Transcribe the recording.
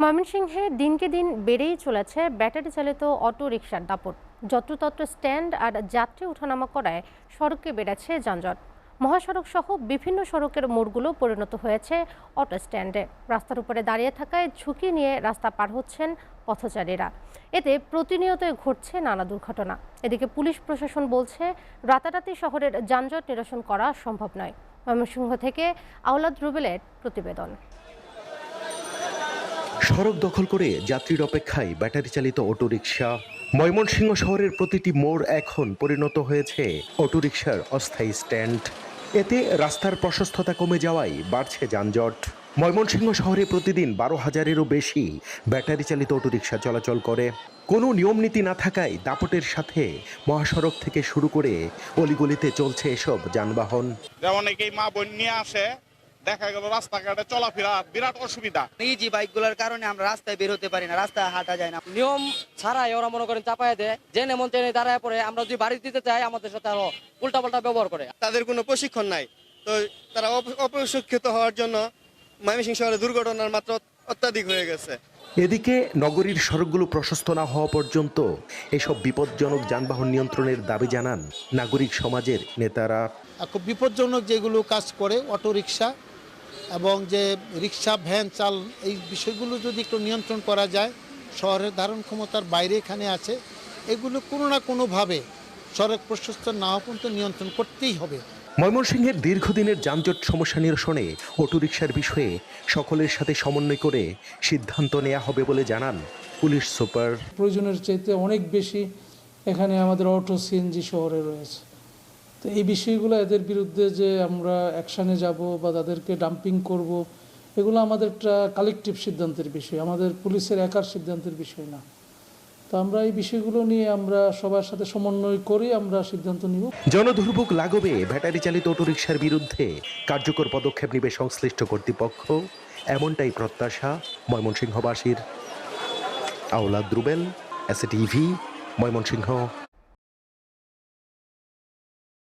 ময়মনসিংহে দিনকে দিন বেড়েই চলেছে ব্যাটারি চালিত অটো রিকশার দাপট। যত্রতত্র স্ট্যান্ড আর যাত্রী ওঠানামা করায় সড়কে বেড়েছে যানজট। মহাসড়ক সহ বিভিন্ন সড়কের মোড়গুলো পরিণত হয়েছে অটো স্ট্যান্ডে। রাস্তার উপরে দাঁড়িয়ে থাকায় ঝুঁকি নিয়ে রাস্তা পার হচ্ছেন পথচারীরা। এতে প্রতিনিয়তই ঘটছে নানা দুর্ঘটনা। এদিকে পুলিশ প্রশাসন বলছে রাতারাতি শহরের যানজট নিরসন করা সম্ভব নয়। ময়মনসিংহ থেকে আওলাদ রুবেলের প্রতিবেদন। সড়ক দখল করে যাত্রীর অপেক্ষায় ব্যাটারি চালিত অটোরিকশা। ময়মনসিংহ শহরের প্রতিটি মোড় এখন পরিণত হয়েছে অটোরিকশার অস্থায়ী স্ট্যান্ড। এতে রাস্তার প্রশস্ততা কমে যাওয়ায় বাড়ছে যানজট। ময়মনসিংহ শহরে প্রতিদিন 12,000-এরও বেশি ব্যাটারি চালিত অটোরিকশা চলাচল করে। কোনো নিয়মনীতি না থাকায় দাপটের সাথে মহাসড়ক থেকে শুরু করে অলিগলিতে চলছে এসব যানবাহন। অনেকেই মা বোন নিয়ে আসে, দেখা গেল রাস্তাঘাটে চলাফেরা বিরাট অসুবিধা। ইজি বাইকগুলোর কারণে আমরা রাস্তায় বের হতে পারি না, রাস্তায় হাঁটা যায় না। নিয়ম ছাড়াই ওরা মনে করেন চাপায় দেয়, যে নেমন টেনে দাঁড়ায় পড়ে। আমরা যদি বাড়ি দিতে চাই আমাদের সাথে আরো উল্টাপাল্টা ব্যবহার করে। তাদের কোনো প্রশিক্ষণ নাই, তো তারা অপ্রশিক্ষিত হওয়ার জন্য ময়মনসিংহ শহরে দুর্ঘটনার মাত্রা অত্যাধিক হয়ে গেছে। এদিকে নগরীর সড়কগুলো প্রশস্ত না হওয়া পর্যন্ত এসব বিপজ্জনক যানবাহন নিয়ন্ত্রণের দাবি জানান নাগরিক সমাজের নেতারা। খুব বিপজ্জনক যেগুলো কাজ করে অটো রিক্সা এবং যে রিক্সা ভ্যান চাল, এই বিষয়গুলো যদি একটু নিয়ন্ত্রণ করা যায়, শহরের ধারণ ক্ষমতার বাইরে এখানে আছে, এগুলো কোনো না কোনোভাবে সড়ক প্রশস্ত না হওয়া পর্যন্ত নিয়ন্ত্রণ করতেই হবে। ময়মনসিংহের দীর্ঘদিনের যানজট সমস্যা নিরসনে অটোরিকশার বিষয়ে সকলের সাথে সমন্বয় করে সিদ্ধান্ত নেওয়া হবে বলে জানান পুলিশ সুপার। প্রয়োজনের চাইতে অনেক বেশি এখানে আমাদের অটো সিএনজি শহরে রয়েছে। তো এই বিষয়গুলো, এদের বিরুদ্ধে যে আমরা অ্যাকশানে যাব বা তাদেরকে ডাম্পিং করব, এগুলো আমাদের একটা কালেকটিভ সিদ্ধান্তের বিষয়, আমাদের পুলিশের একার সিদ্ধান্তের বিষয় না। তো আমরা এই বিষয়গুলো নিয়ে আমরা সবার সাথে সমন্বয় করে আমরা সিদ্ধান্ত নিব। জনদুর্ভোগ লাঘবে ব্যাটারি চালিত অটোরিকশার বিরুদ্ধে কার্যকর পদক্ষেপ নেবে সংশ্লিষ্ট কর্তৃপক্ষ, এমনটাই প্রত্যাশা ময়মনসিংহবাসীর। আওলাদ রুবেল, এসএটিভি, ময়মনসিংহ।